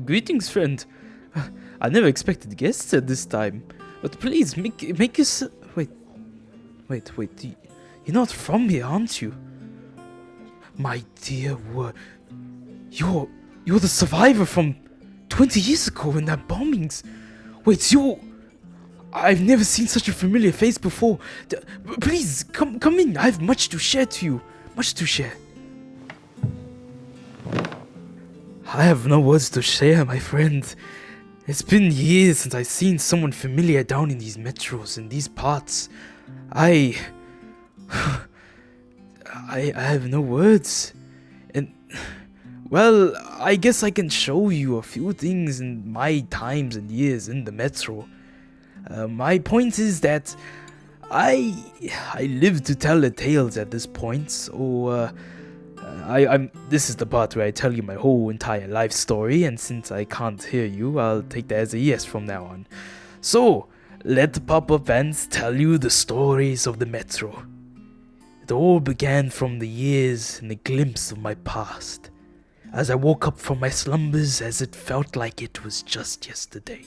Greetings, friend. I never expected guests at this time, but please make us. Wait. You're not from here, aren't you? My dear word, you're the survivor from 20 years ago in that bombings. Wait, I've never seen such a familiar face before. Please come in. I have much to share to you. Much to share. I have no words to share, my friend. It's been years since I've seen someone familiar down in these metros, in these parts. I have no words. And, well, I guess I can show you a few things in my times and years in the metro. My point is that I live to tell the tales at this point, so this is the part where I tell you my whole entire life story, and since I can't hear you, I'll take that as a yes from now on. So, let the pop-up vans tell you the stories of the metro. It all began from the years and a glimpse of my past, as I woke up from my slumbers as it felt like it was just yesterday.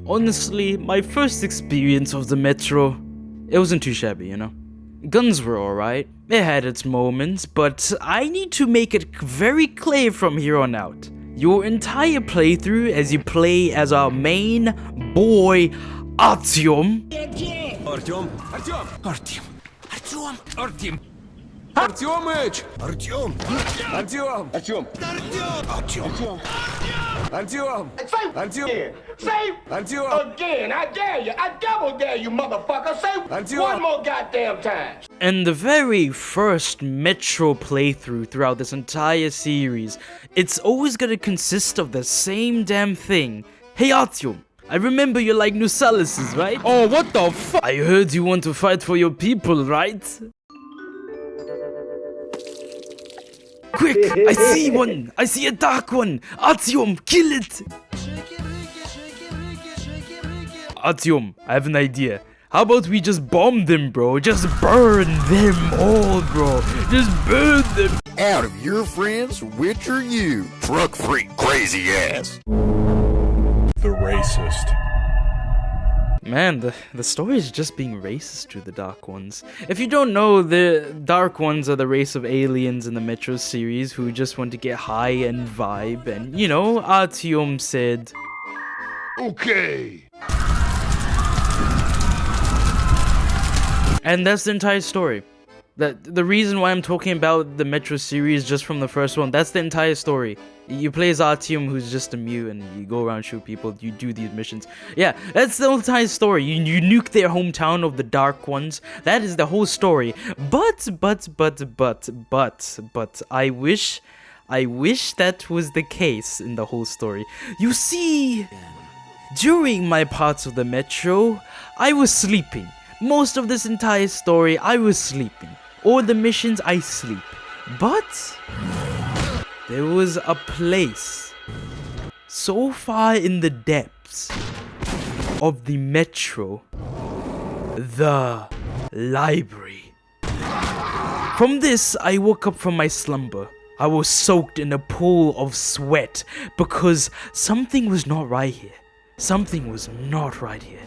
Honestly, my first experience of the metro, it wasn't too shabby, you know. Guns were alright, it had its moments, but I need to make it very clear from here on out. Your entire playthrough as you play as our main boy, Artyom. Артёмыч! Артём! Say again, I dare you. I double dare you, motherfucker. Say one more goddamn time. And the very first Metro playthrough throughout this entire series, it's always gonna consist of the same damn thing. Hey Artyom, I remember you like Nosalis, right? Oh, what the fuck? I heard you want to fight for your people, right? Quick, I see one! I see a dark one! Artyom, kill it! Artyom, I have an idea. How about we just bomb them, bro? Just burn them all, bro. Just burn them. Out of your friends, which are you? Truck freak crazy ass. The racist. Man, the story is just being racist to the Dark Ones. If you don't know, the Dark Ones are the race of aliens in the Metro series who just want to get high and vibe, and, you know, Artyom said... Okay. And that's the entire story. The reason why I'm talking about the Metro series just from the first one, that's the entire story. You play as Artyom, who's just a mute, and you go around shoot people, you do these missions. Yeah, that's the entire story. You nuke their hometown of the Dark Ones. That is the whole story. But I wish that was the case in the whole story. You see, during my parts of the Metro, I was sleeping. Most of this entire story, I was sleeping. All the missions, I sleep. But there was a place so far in the depths of the Metro, the library. From this, I woke up from my slumber. I was soaked in a pool of sweat because something was not right here. Something was not right here.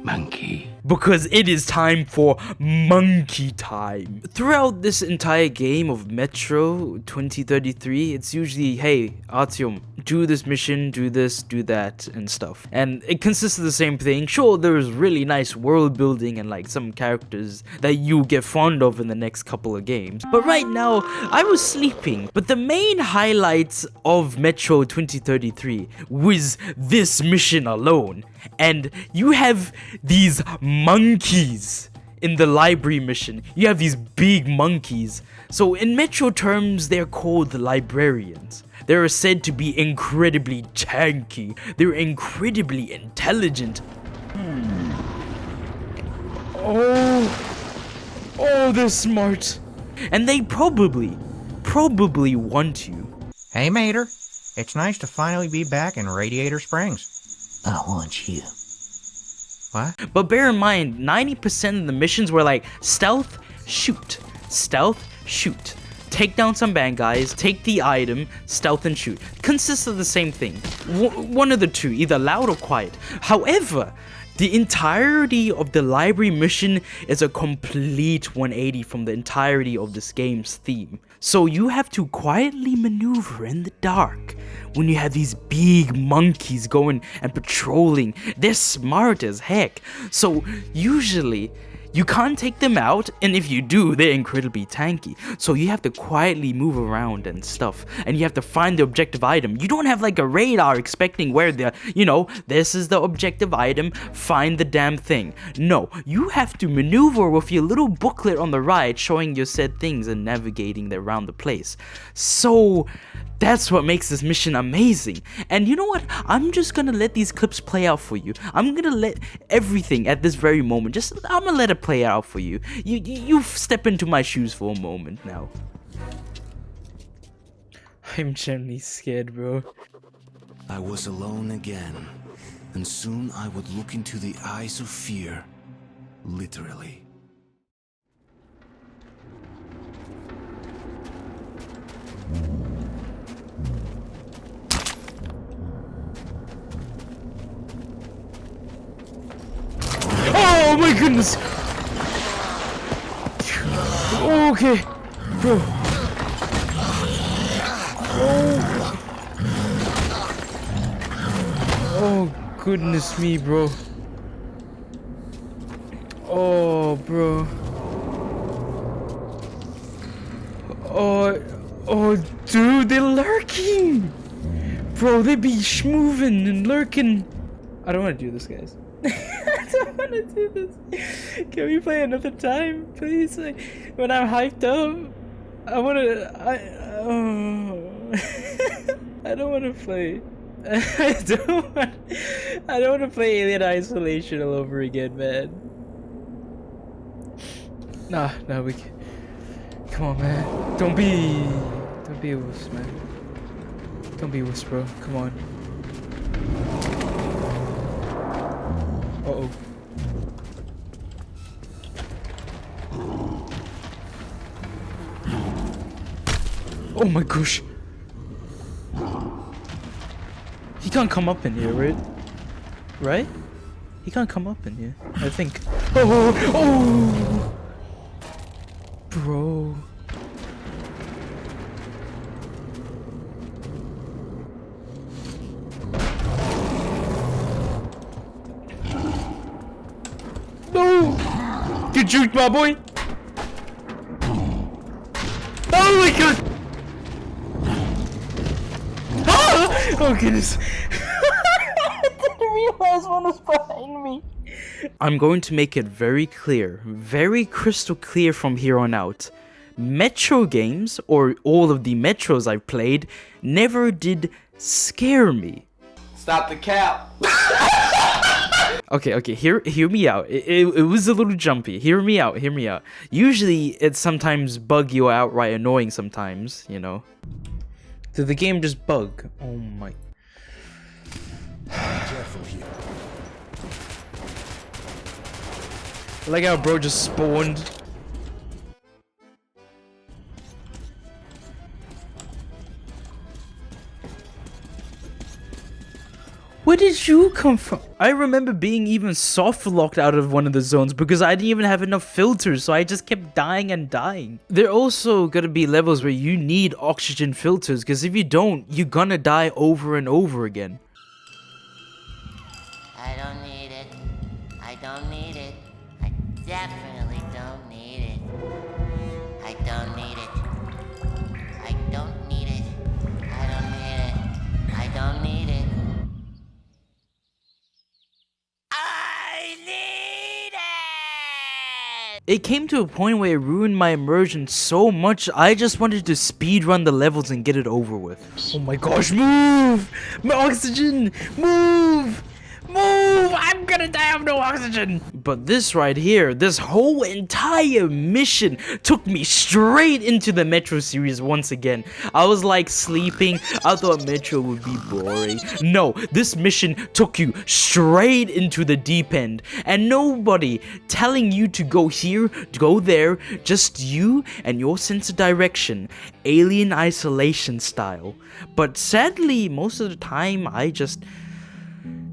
Monkey. Because it is time for monkey time. Throughout this entire game of Metro 2033, it's usually, hey, Artyom, do this mission, do this, do that, and stuff. And it consists of the same thing. Sure, there's really nice world building and like some characters that you get fond of in the next couple of games. But right now, I was sleeping. But the main highlights of Metro 2033 was this mission alone. And you have these monkeys in the library mission. You have these big monkeys. So in Metro terms, they're called librarians. They're said to be incredibly tanky. They're incredibly intelligent. Oh, they're smart. And they probably want you. Hey, Mater. It's nice to finally be back in Radiator Springs. I want you. What? But bear in mind, 90% of the missions were like stealth, shoot, stealth, shoot. Take down some bad guys, take the item, stealth and shoot. Consists of the same thing. One of the two, either loud or quiet. However, the entirety of the library mission is a complete 180 from the entirety of this game's theme. So you have to quietly maneuver in the dark when you have these big monkeys going and patrolling. They're smart as heck. So usually you can't take them out, and if you do, they're incredibly tanky. So you have to quietly move around and stuff, and you have to find the objective item. You don't have like a radar expecting where this is the objective item, find the damn thing. No, you have to maneuver with your little booklet on the right showing your said things and navigating around the place. So that's what makes this mission amazing. And you know what? I'm just gonna let these clips play out for you. I'm gonna let everything at this very moment, I'm gonna let it play out for you. You step into my shoes for a moment now. I'm genuinely scared, bro. I was alone again, and soon I would look into the eyes of fear, literally. Oh my goodness! Okay, bro. Oh goodness me, bro. Oh, bro. Oh, dude, they're lurking! Bro, they be schmoving and lurking. I don't want to do this, guys. I don't want to do this. Can we play another time, please? Like, when I'm hyped up, I want to. I don't want to play. I don't want to play Alien Isolation all over again, man. Nah, we can. Come on, man. Don't be a wuss, man. Don't be a wuss, bro. Come on. Uh-oh. Oh my gosh. He can't come up in here, right? Right? He can't come up in here, I think. Oh! Bro. No! Get juked, my boy! Oh my god! Ah! Oh goodness! I didn't realize one was behind me. I'm going to make it very clear, very crystal clear from here on out. Metro games, or all of the Metros I've played, never did scare me. Stop the cap. Okay, hear me out. It was a little jumpy. Hear me out. Usually, it's sometimes buggy or outright annoying sometimes, you know. Did the game just bug? Oh my. Be careful here. Like how bro just spawned. Where did you come from? I remember being even soft locked out of one of the zones because I didn't even have enough filters, so I just kept dying and dying. There are also gonna be levels where you need oxygen filters, because if you don't, you're gonna die over and over again. I don't need it. I don't need it. I definitely don't need it. I don't need it. I don't need it. I don't need it. I don't need it. I need it! It came to a point where it ruined my immersion so much, I just wanted to speedrun the levels and get it over with. Oh my gosh, move! My oxygen! Move! Move! I'm gonna die of no oxygen! But this right here, this whole entire mission took me straight into the Metro series once again. I was like sleeping, I thought Metro would be boring. No, this mission took you straight into the deep end. And nobody telling you to go here, go there, just you and your sense of direction. Alien Isolation style. But sadly, most of the time, I just...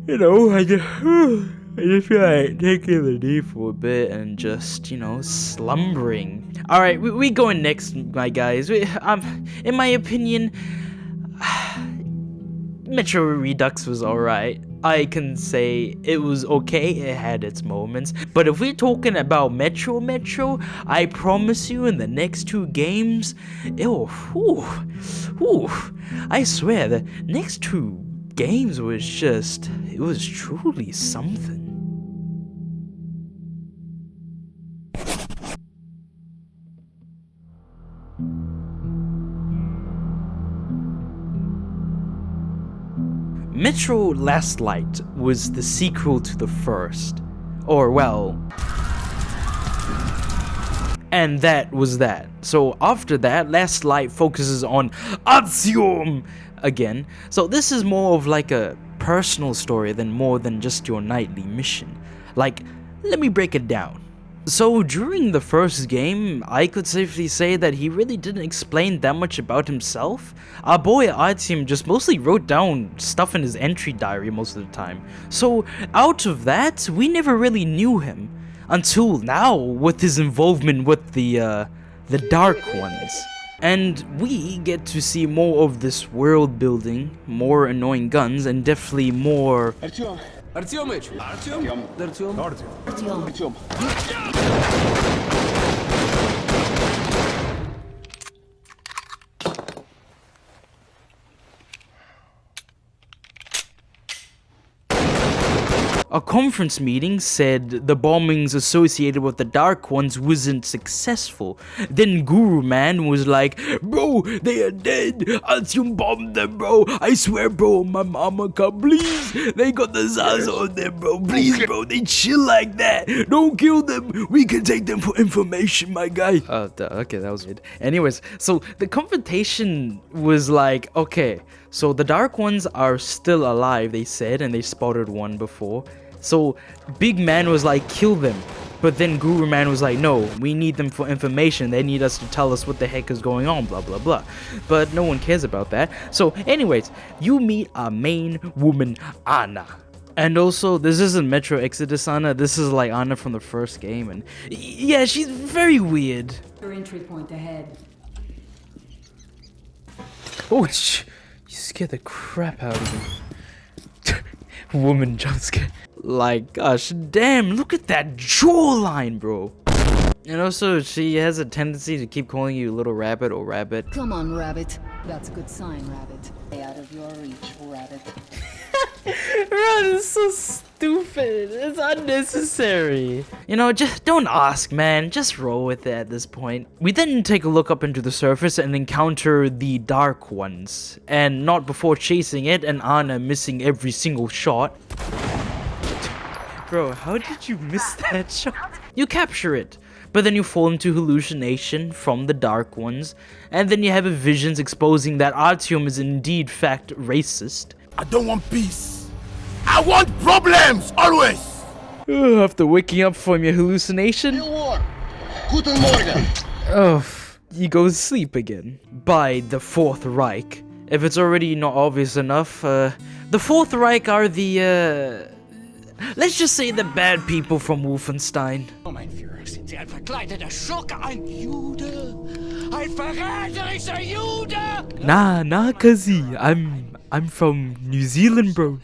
You know, I just feel like taking the knee for a bit and just, you know, slumbering. Alright, we going next, my guys. In my opinion, Metro Redux was alright. I can say it was okay, it had its moments. But if we're talking about Metro, I promise you in the next 2 games, I swear the next 2 games was just, it was truly something. Metro Lastlight was the sequel to the first, or well, and that was that. So after that, Lastlight focuses on Axiom again. So this is more of like a personal story than more than just your nightly mission. Like, let me break it down. So during the first game, I could safely say that he really didn't explain that much about himself. Our boy Artyom just mostly wrote down stuff in his entry diary most of the time. So out of that, we never really knew him until now with his involvement with the Dark Ones. And we get to see more of this world building, more annoying guns, and definitely more... A conference meeting said the bombings associated with the Dark Ones wasn't successful. Then Guru Man was like, bro, they are dead. Asyum bombed them, bro. I swear, bro, my mama come, please. They got the Zaza on them, bro. Please, bro, they chill like that. Don't kill them. We can take them for information, my guy. Okay, that was it. Anyways, so the confrontation was like, okay, so the Dark Ones are still alive, they said, and they spotted one before. So Big Man was like, kill them. But then Guru Man was like, no, we need them for information. They need us to tell us what the heck is going on, blah, blah, blah. But no one cares about that. So anyways, you meet our main woman, Anna. And also, this isn't Metro Exodus Anna. This is like Anna from the first game. And yeah, she's very weird. Your entry point ahead. Oh, you scared the crap out of me. Woman jump scare. Like, gosh, damn, look at that jawline, bro. And also, she has a tendency to keep calling you little rabbit or rabbit. Come on, rabbit. That's a good sign, rabbit. Stay out of your reach, rabbit. Bro, this is so stupid. It's unnecessary. You know, just don't ask, man. Just roll with it at this point. We then take a look up into the surface and encounter the Dark Ones. And not before chasing it and Anna missing every single shot. Bro, how did you miss that shot? You capture it, but then you fall into hallucination from the Dark Ones, and then you have visions exposing that Artyom is indeed fact racist. I don't want peace. I want problems, always. After waking up from your hallucination, Guten Morgen. you go to sleep again. By the Fourth Reich. If it's already not obvious enough, the Fourth Reich are the, let's just say the bad people from Wolfenstein. Oh, mein Führer, sind Sie ein verkleideter Schurke, ein Jude? Ein verräterischer Jude? Nah, Kazi. I'm from New Zealand, bro.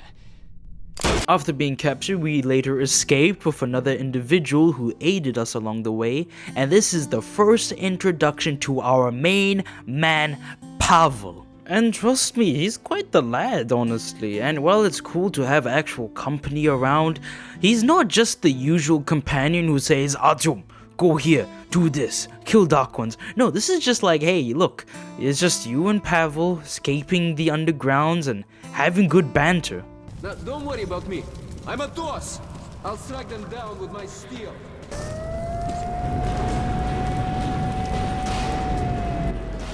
After being captured, we later escaped with another individual who aided us along the way, and this is the first introduction to our main man, Pavel. And trust me, he's quite the lad, honestly, and while it's cool to have actual company around, he's not just the usual companion who says, Artyom, go here, do this, kill Dark Ones. No, this is just like, hey, look, it's just you and Pavel escaping the undergrounds and having good banter. Now, don't worry about me. I'm a Dos. I'll strike them down with my steel.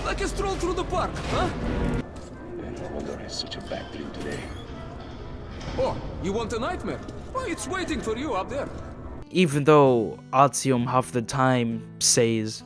Like a stroll through the park, huh? Ecuador is such a bad dream today. Oh, you want a nightmare? Well, it's waiting for you up there. Even though Artyom half the time says,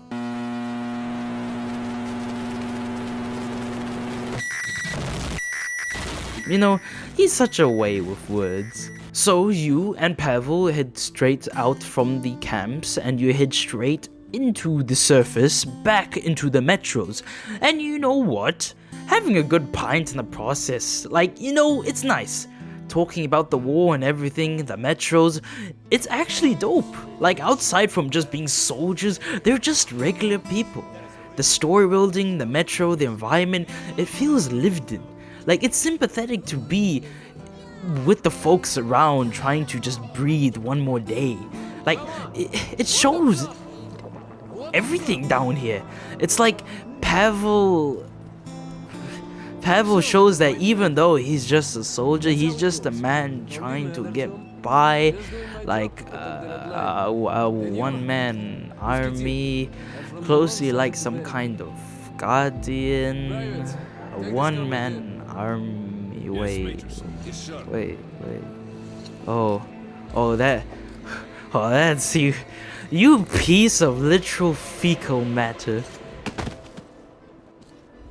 you know, he's such a way with words. So you and Pavel head straight out from the camps and you head straight into the surface, back into the metros. And you know what? Having a good pint in the process, like, you know, it's nice. Talking about the war and everything, the metros, it's actually dope. Like, outside from just being soldiers, they're just regular people. The story building, the metro, the environment, it feels lived in. Like, it's sympathetic to be with the folks around trying to just breathe one more day. Like, it shows everything down here. It's like Pavel shows that even though he's just a soldier, he's just a man trying to get by, like a one-man army, closely like some kind of guardian, a one-man army. Wait. That's you. You piece of literal fecal matter.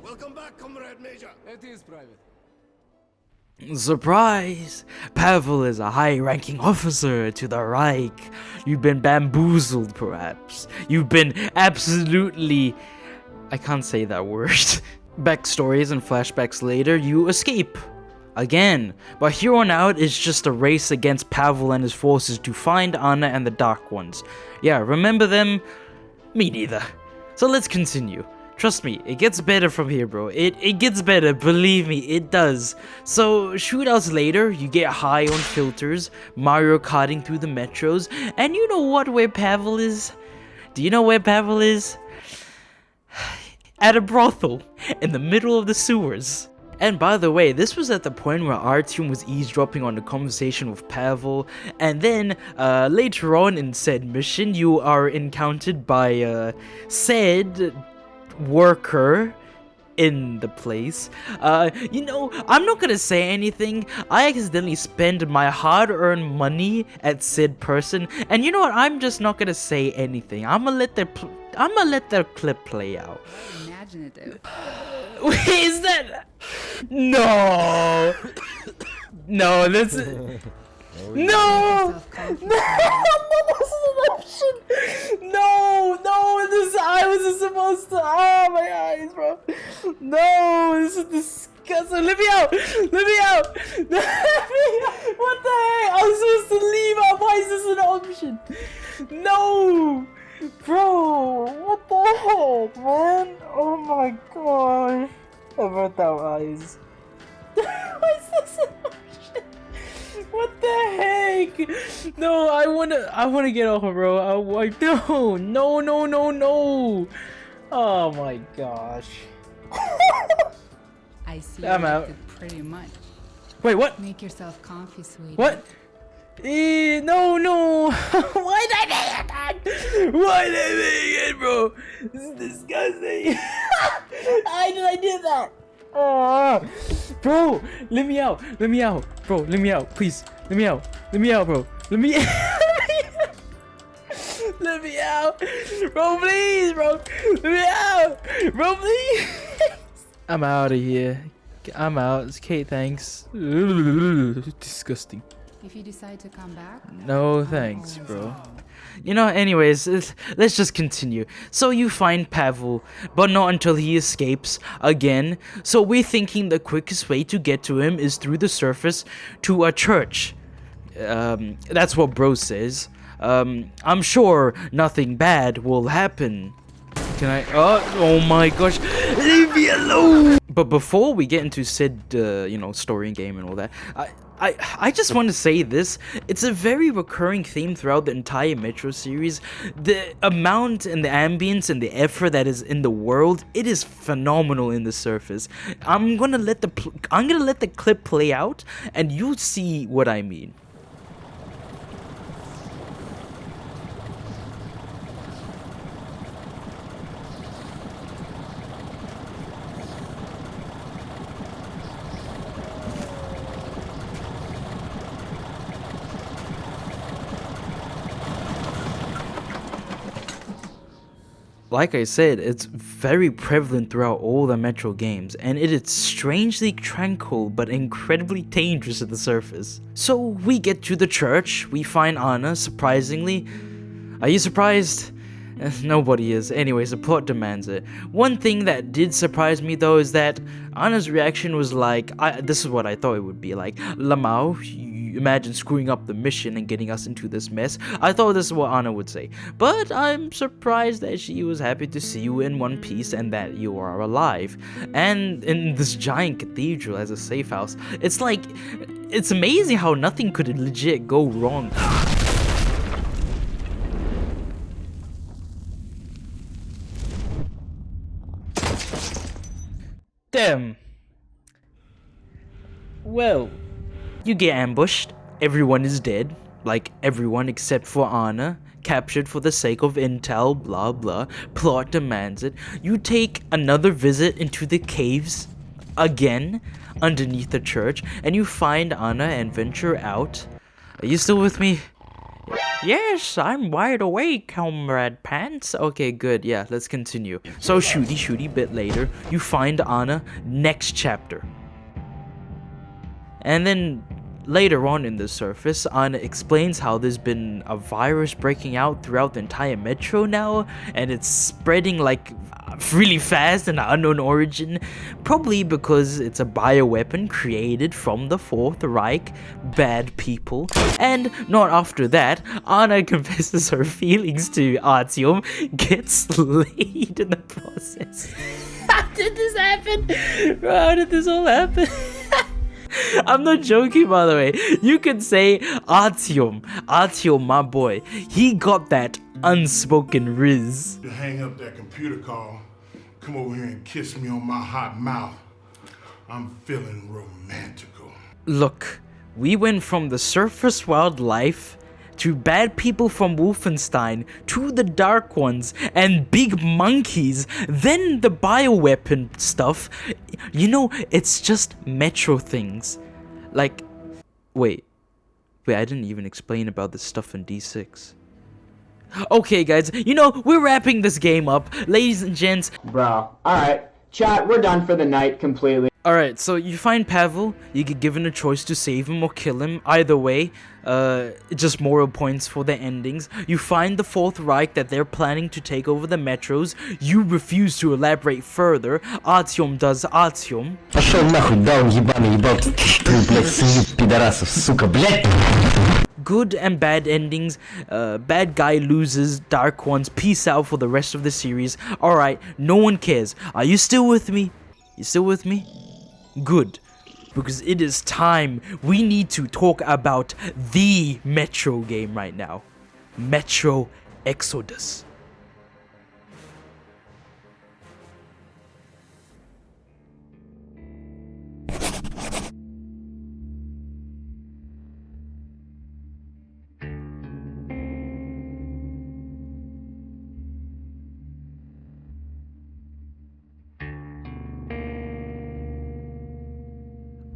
Welcome back, Comrade Major. It is private. Surprise! Pavel is a high-ranking officer to the Reich. You've been bamboozled, perhaps. You've been absolutely... I can't say that word. Backstories and flashbacks later, you escape. Again, but here on out, it's just a race against Pavel and his forces to find Anna and the Dark Ones. Yeah, remember them? Me neither. So let's continue. Trust me, it gets better from here, bro. It gets better, believe me, it does. So, shootouts later, you get high on filters, Mario Karting through the metros, and you know what, where Pavel is? Do you know where Pavel is? At a brothel, in the middle of the sewers. And by the way, this was at the point where Artyom was eavesdropping on the conversation with Pavel, and then later on in said mission, you are encountered by said worker in the place. You know, I'm not gonna say anything. I accidentally spend my hard-earned money at said person, and you know what? I'm just not gonna say anything. I'm gonna let the clip play out. Imaginative. Wait, is that? No. No, that's. No! This is an option! No, this I wasn't supposed to. Oh, my eyes, bro. No, this is disgusting. Let me out! Let me out! Let me out! What the heck? I was supposed to leave out. Why is this an option? No! Bro, what the heck, man? Oh my gosh. Avert our eyes. Why is this an option? What the heck? No, I wanna get off, bro. No. Oh my gosh. I see I'm you out. did pretty much. Wait, what? Make yourself comfy, sweetie. What? No. Why'd I make it? Why'd I make it, bro? This is disgusting. I did that. Bro, let me out. Bro, let me out. Please, let me out, bro. Let me let me out. Bro, please, bro. Let me out. Bro, please. I'm out of here. I'm out. Okay, thanks. Disgusting. If you decide to come back, no thanks, bro. You know, anyways, let's just continue. So you find Pavel, but not until he escapes again. So we're thinking the quickest way to get to him is through the surface to a church. That's what bro says. I'm sure nothing bad will happen. Can I? Oh my gosh, leave me alone. But before we get into said, you know, story and game and all that, I just want to say this. It's a very recurring theme throughout the entire Metro series. The amount and the ambience and the effort that is in the world, it is phenomenal in the surface. I'm gonna let the clip play out, and you'll see what I mean. Like I said, it's very prevalent throughout all the Metro games, and it is strangely tranquil but incredibly dangerous at the surface. So we get to the church, we find Anna, surprisingly. Are you surprised? Nobody is. Anyways, the plot demands it. One thing that did surprise me though is that Anna's reaction was like, this is what I thought it would be like. Lamau, you imagine screwing up the mission and getting us into this mess. I thought this is what Anna would say. But I'm surprised that she was happy to see you in one piece and that you are alive. And in this giant cathedral as a safe house. It's like, it's amazing how nothing could legit go wrong. Damn. Well, you get ambushed, everyone is dead, like everyone except for Anna, captured for the sake of intel, blah blah, plot demands it. You take another visit into the caves, again, underneath the church, and you find Anna and venture out. Are you still with me? Yes, I'm wide awake, Comrade Pants. Okay, good. Yeah, let's continue. So shooty bit later, you find Anna, next chapter. And then later on in the surface, Anna explains how there's been a virus breaking out throughout the entire metro now, and it's spreading like really fast and unknown origin, probably because it's a bioweapon created from the Fourth Reich, bad people. And not after that, Anna confesses her feelings to Artyom, gets laid in the process. How did this happen? How did this all happen? I'm not joking, by the way. You can say Artyom, my boy, he got that unspoken riz. To hang up that computer call, come over here and kiss me on my hot mouth. I'm feeling romantical. Look, we went from the surface wildlife to bad people from Wolfenstein to the Dark Ones and big monkeys, then the bioweapon stuff. You know, it's just Metro things. Like, wait, I didn't even explain about this stuff in D6. Okay guys, you know, we're wrapping this game up, ladies and gents. Bro, alright, chat, we're done for the night completely. Alright, so you find Pavel, you get given a choice to save him or kill him, either way, just moral points for the endings. You find the Fourth Reich that they're planning to take over the metros, you refuse to elaborate further, Artyom does Artyom. Пошел нахуй, даун ебаный, ебал ты, блядь, свинью пидорасов, сука, блядь. Good and bad endings, bad guy loses, Dark Ones, peace out for the rest of the series. Alright, no one cares. Are you still with me? You still with me? Good, because it is time. We need to talk about the Metro game right now. Metro Exodus.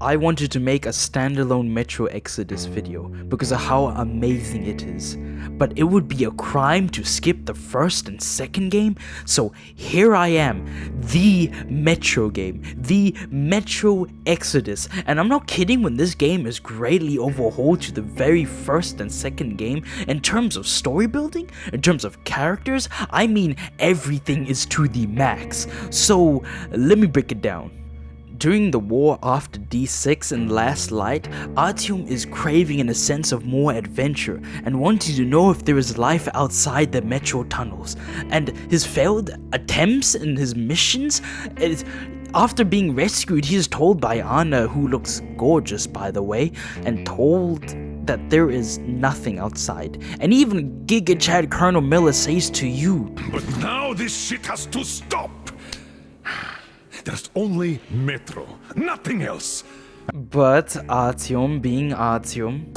I wanted to make a standalone Metro Exodus video because of how amazing it is, but it would be a crime to skip the first and second game, so here I am, the Metro game, the Metro Exodus, and I'm not kidding when this game is greatly overhauled to the very first and second game. In terms of story building, in terms of characters, I mean everything is to the max. So let me break it down. During the war after D6 and Lastlight, Artyom is craving in a sense of more adventure and wanting to know if there is life outside the metro tunnels. And his failed attempts in his missions, after being rescued, he is told by Anna, who looks gorgeous by the way, and told that there is nothing outside. And even Giga Chad Colonel Miller says to you, "But now this shit has to stop! There's only Metro, nothing else." But Artyom being Artyom.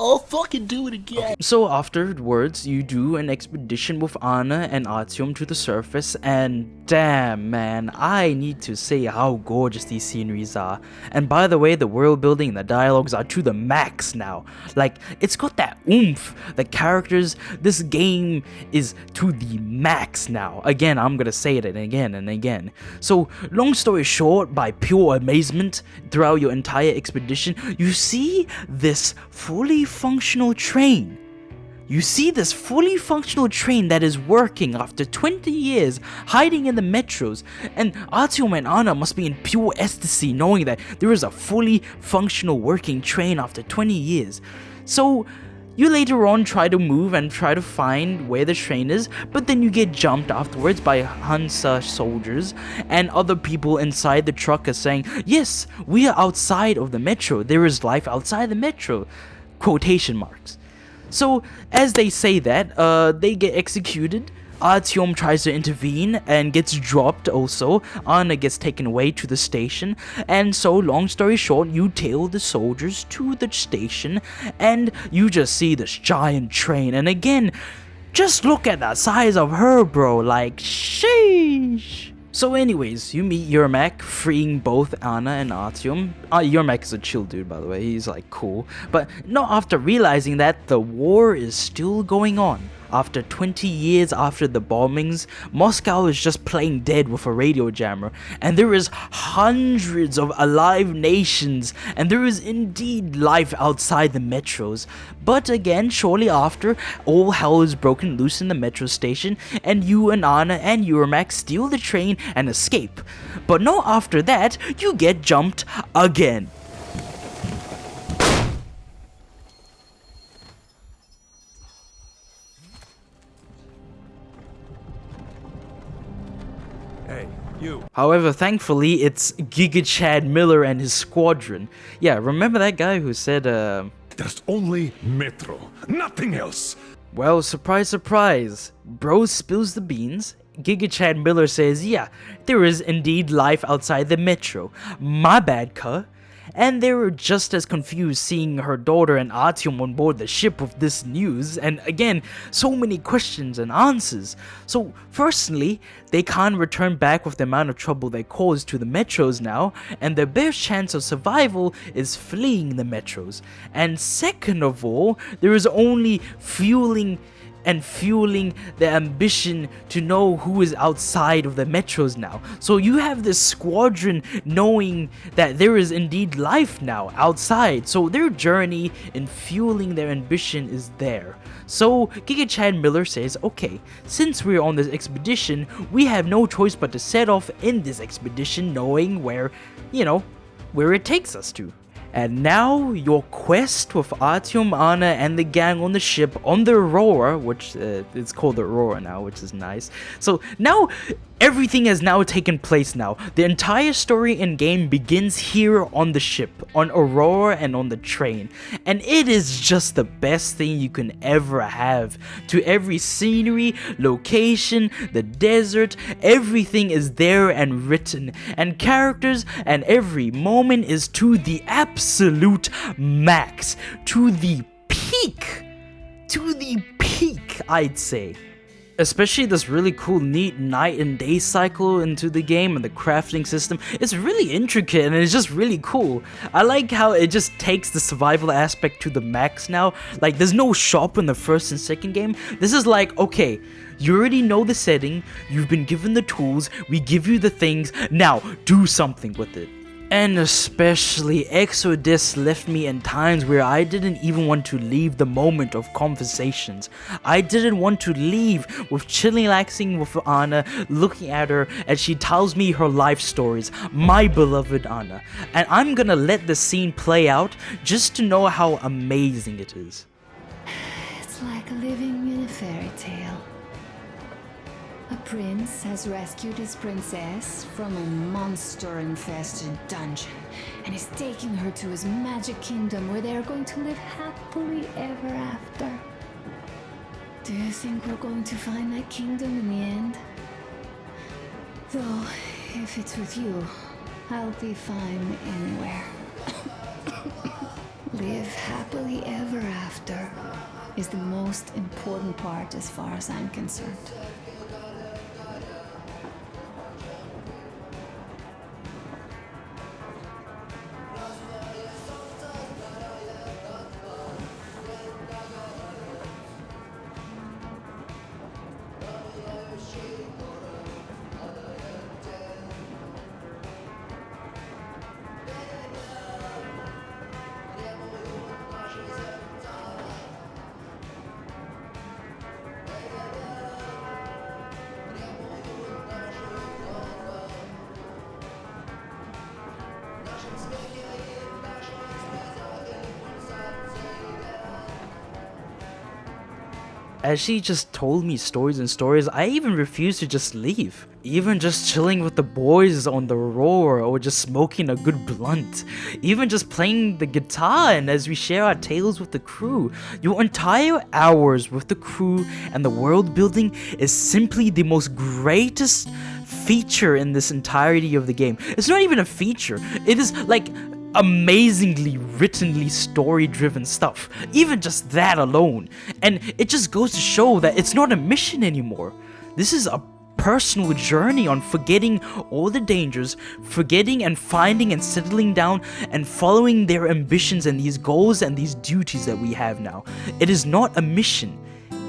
I'll fucking do it again. So afterwards, you do an expedition with Anna and Artyom to the surface, and damn man, I need to say how gorgeous these sceneries are. And by the way, the world building and the dialogues are to the max now. Like, it's got that oomph, the characters, this game is to the max now. Again, I'm gonna say it again and again. So, long story short, by pure amazement, throughout your entire expedition, you see this fully functional train. You see this fully functional train that is working after 20 years hiding in the metros, and Artyom and Anna must be in pure ecstasy knowing that there is a fully functional working train after 20 years. So you later on try to move and try to find where the train is, but then you get jumped afterwards by Hansa soldiers, and other people inside the truck are saying, yes, we are outside of the metro, there is life outside the metro, quotation marks. So as they say that, they get executed. Artyom tries to intervene and gets dropped also. Anna gets taken away to the station, and so long story short, you tail the soldiers to the station and you just see this giant train. And again, just look at the size of her, bro, like sheesh. So anyways, you meet Yermak, freeing both Anna and Artyom. Yermak is a chill dude, by the way, he's like cool. But not after realizing that the war is still going on. After 20 years after the bombings, Moscow is just playing dead with a radio jammer, and there is hundreds of alive nations, and there is indeed life outside the metros. But again, shortly after, all hell is broken loose in the metro station, and you and Anna and Yermak steal the train and escape. But not after that, you get jumped again. You. However, thankfully, it's Giga Chad Miller and his squadron. Yeah, remember that guy who said, There's only Metro, nothing else. Well, surprise, surprise. Bro spills the beans. Giga Chad Miller says, yeah, there is indeed life outside the metro. My bad, cuh. And they were just as confused seeing her daughter and Artyom on board the ship with this news, and again, so many questions and answers. So firstly, they can't return back with the amount of trouble they caused to the metros now, and their best chance of survival is fleeing the metros. And second of all, there is only fueling the ambition to know who is outside of the metros now. So you have this squadron knowing that there is indeed life now outside, so their journey in fueling their ambition is there. So Giga Chad Miller says, okay, since we're on this expedition, we have no choice but to set off in this expedition knowing where, where it takes us to. And now, your quest with Artyom, Anna, and the gang on the ship on the Aurora, which it's called the Aurora now, which is nice. So now, everything has now taken place now. The entire story in game begins here on the ship, on Aurora and on the train. And it is just the best thing you can ever have. To every scenery, location, the desert, everything is there and written. And characters, and every moment is to the absolute max. To the peak. To the peak, I'd say. Especially this really cool, neat night and day cycle into the game, and the crafting system. It's really intricate and it's just really cool. I like how it just takes the survival aspect to the max now. Like, there's no shop in the first and second game. This is like, okay, you already know the setting, you've been given the tools, we give you the things, now do something with it. And especially, Exodus left me in times where I didn't even want to leave the moment of conversations. I didn't want to leave with chillaxing with Anna, looking at her as she tells me her life stories, my beloved Anna. And I'm gonna let the scene play out just to know how amazing it is. It's like living in a fairy tale. A prince has rescued his princess from a monster-infested dungeon and is taking her to his magic kingdom where they are going to live happily ever after. Do you think we're going to find that kingdom in the end? Though, if it's with you, I'll be fine anywhere. live happily ever after is the most important part as far as I'm concerned. As she just told me stories and stories, I even refused to just leave. Even just chilling with the boys on the Aurora or just smoking a good blunt. Even just playing the guitar and as we share our tales with the crew. Your entire hours with the crew and the world building is simply the most greatest feature in this entirety of the game. It's not even a feature. It is like amazingly writtenly story driven stuff, even just that alone. And it just goes to show that it's not a mission anymore. This is a personal journey on forgetting all the dangers, forgetting and finding and settling down and following their ambitions and these goals and these duties that we have now. It is not a mission,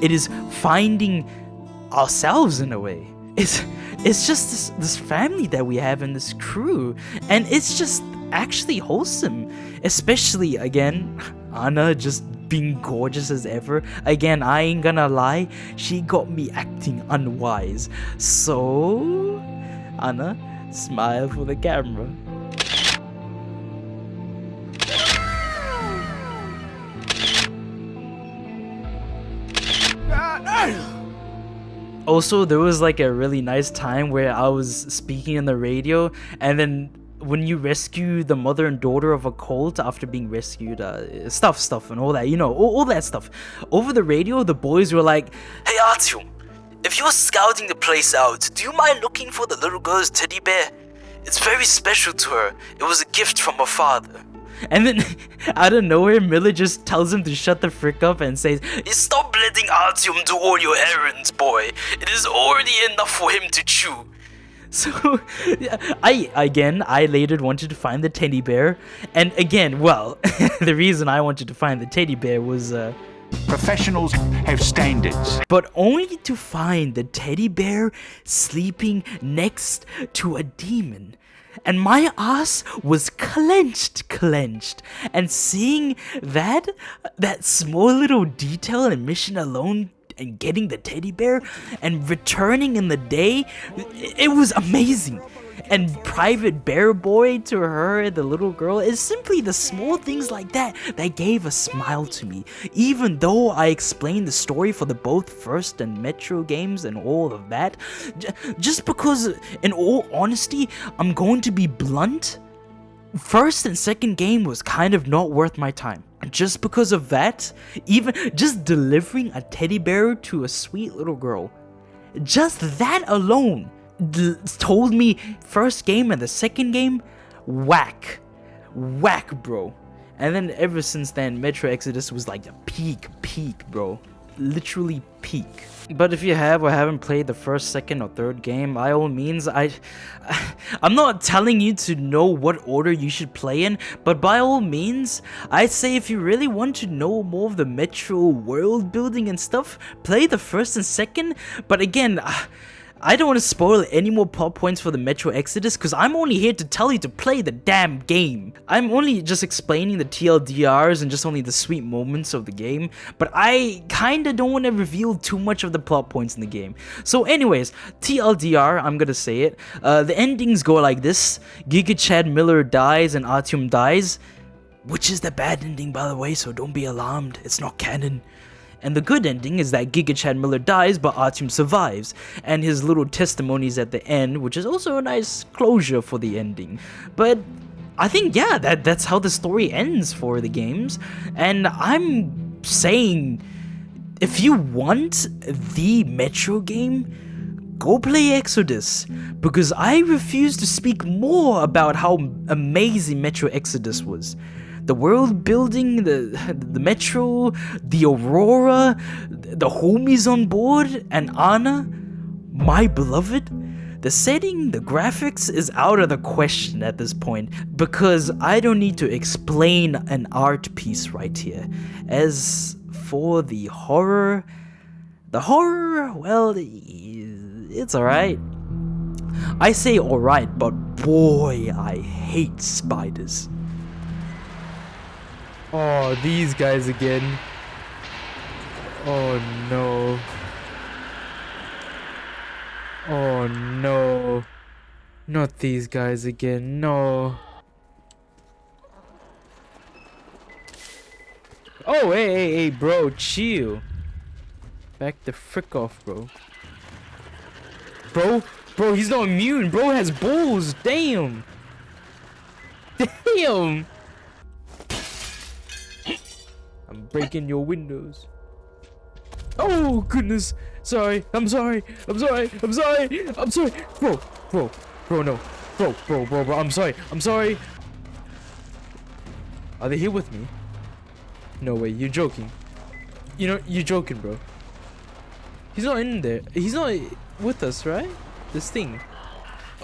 it is finding ourselves in a way. It's just this family that we have in this crew, and it's just actually wholesome. Especially, again, Anna just being gorgeous as ever. Again, I ain't gonna lie, she got me acting unwise. So, Anna, smile for the camera. Also, there was like a really nice time where I was speaking on the radio, and then when you rescue the mother and daughter of a cult after being rescued, stuff and all that, you know, all that stuff. Over the radio, the boys were like, "Hey Artyom, if you're scouting the place out, do you mind looking for the little girl's teddy bear? It's very special to her. It was a gift from her father." And then, out of nowhere, Miller just tells him to shut the frick up and says, "Stop letting Artyom do all your errands, boy. It is already enough for him to chew." So, I later wanted to find the teddy bear. And again, well, the reason I wanted to find the teddy bear was, professionals have standards. But only to find the teddy bear sleeping next to a demon. And my ass was clenched. And seeing that small little detail and mission alone, and getting the teddy bear and returning in the day, it was amazing. And Private Bear Boy to her, the little girl, is simply the small things like that that gave a smile to me. Even though I explained the story for the both First and Metro games and all of that, just because, in all honesty, I'm going to be blunt, First and second game was kind of not worth my time. Just because of that, even just delivering a teddy bear to a sweet little girl, just that alone told me first game and the second game, whack, bro. And then ever since then, Metro Exodus was like the peak, bro. Literally peak. But if you have or haven't played the first, second, or third game, by all means, I'm not telling you to know what order you should play in, but by all means, I'd say if you really want to know more of the Metro world building and stuff, play the first and second. But again, I don't want to spoil any more plot points for the Metro Exodus, because I'm only here to tell you to play the damn game. I'm only just explaining the TLDRs and just only the sweet moments of the game, but I kinda don't want to reveal too much of the plot points in the game. So anyways, TLDR, I'm gonna say it. The endings go like this: Giga Chad Miller dies and Artyom dies, which is the bad ending, by the way, so don't be alarmed, it's not canon. And the good ending is that Giga Chad Miller dies, but Artyom survives, and his little testimonies at the end, which is also a nice closure for the ending. But I think, yeah, that's how the story ends for the games. And I'm saying, if you want the Metro game, go play Exodus, because I refuse to speak more about how amazing Metro Exodus was. The world building, the metro, the Aurora, the homies on board, and Anna, my beloved. The setting, the graphics is out of the question at this point, because I don't need to explain an art piece right here. As for the horror, well, it's alright. I say alright, but boy, I hate spiders. Oh, these guys again. Oh no. Oh no. Not these guys again, no. Oh, hey, bro, chill. Back the frick off, bro. Bro, he's not immune. Bro has balls. Damn. Damn. I'm breaking your windows. Oh, goodness. Sorry. I'm sorry. Bro, no. Bro, I'm sorry. Are they here with me? No way, you're joking. You know, you're joking, bro. He's not in there. He's not with us, right? This thing.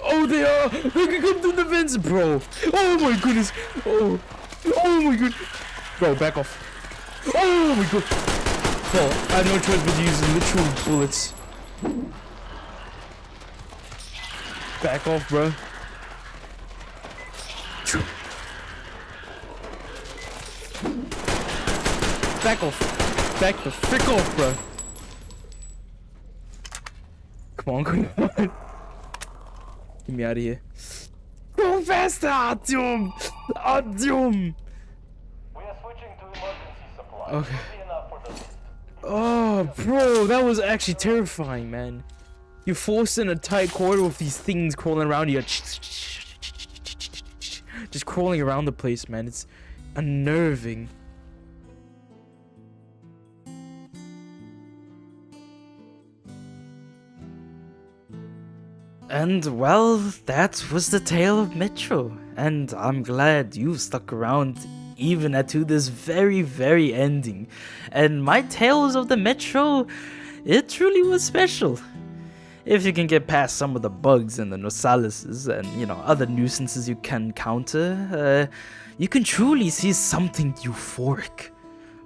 Oh, they are! They can come through the vents, bro! Oh my goodness! Oh my god! Bro, back off. Oh my god! Bro, I have no choice but to use literal bullets. Back off, bro. Back off. Back the frick off, bro. Come on. Get me out of here. Go faster, Artyom! We are switching to emergency supply. Okay. Oh, bro, that was actually terrifying, man. You're forced in a tight corridor with these things crawling around you. Just crawling around the place, man. It's unnerving. And well, that was the tale of Metro, and I'm glad you stuck around even to this very, very ending. And my tales of the Metro, it truly was special. If you can get past some of the bugs and the Nosalises and, you know, other nuisances you can encounter, you can truly see something euphoric.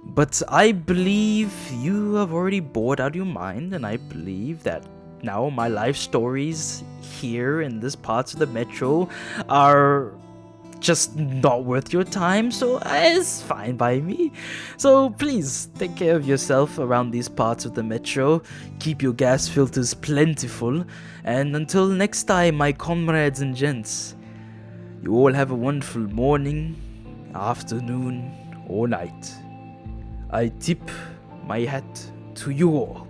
But I believe you have already bored out your mind, and I believe that now my life stories here in this parts of the Metro are just not worth your time, so it's fine by me. So please take care of yourself around these parts of the Metro, keep your gas filters plentiful, and until next time, my comrades and gents, you all have a wonderful morning, afternoon, or night. I tip my hat to you all.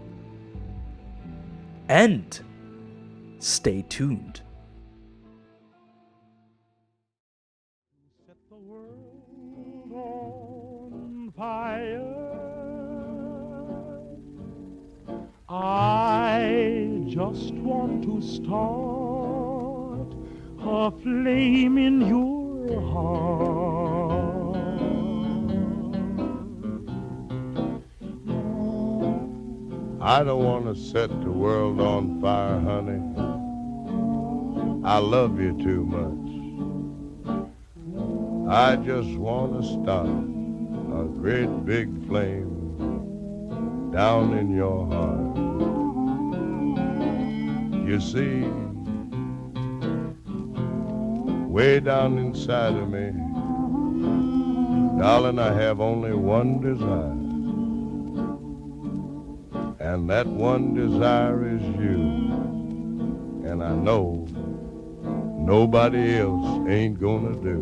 And stay tuned. Set the world on fire. I just want to start a flame in your heart. I don't want to set the world on fire, honey. I love you too much. I just want to start a great big flame down in your heart. You see, way down inside of me, darling, I have only one desire. And that one desire is you. And I know nobody else ain't gonna do.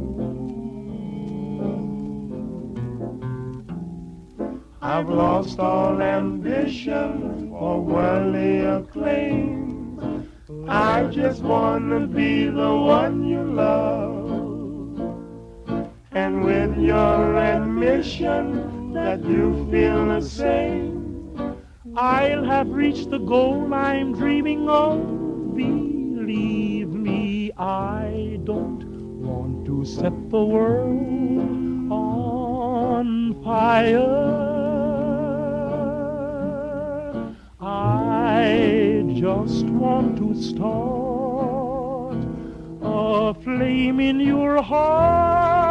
I've lost all ambition for worldly acclaim. I just wanna be the one you love. And with your admission that you feel the same, I'll have reached the goal I'm dreaming of. Believe me, I don't want to set the world on fire. I just want to start a flame in your heart.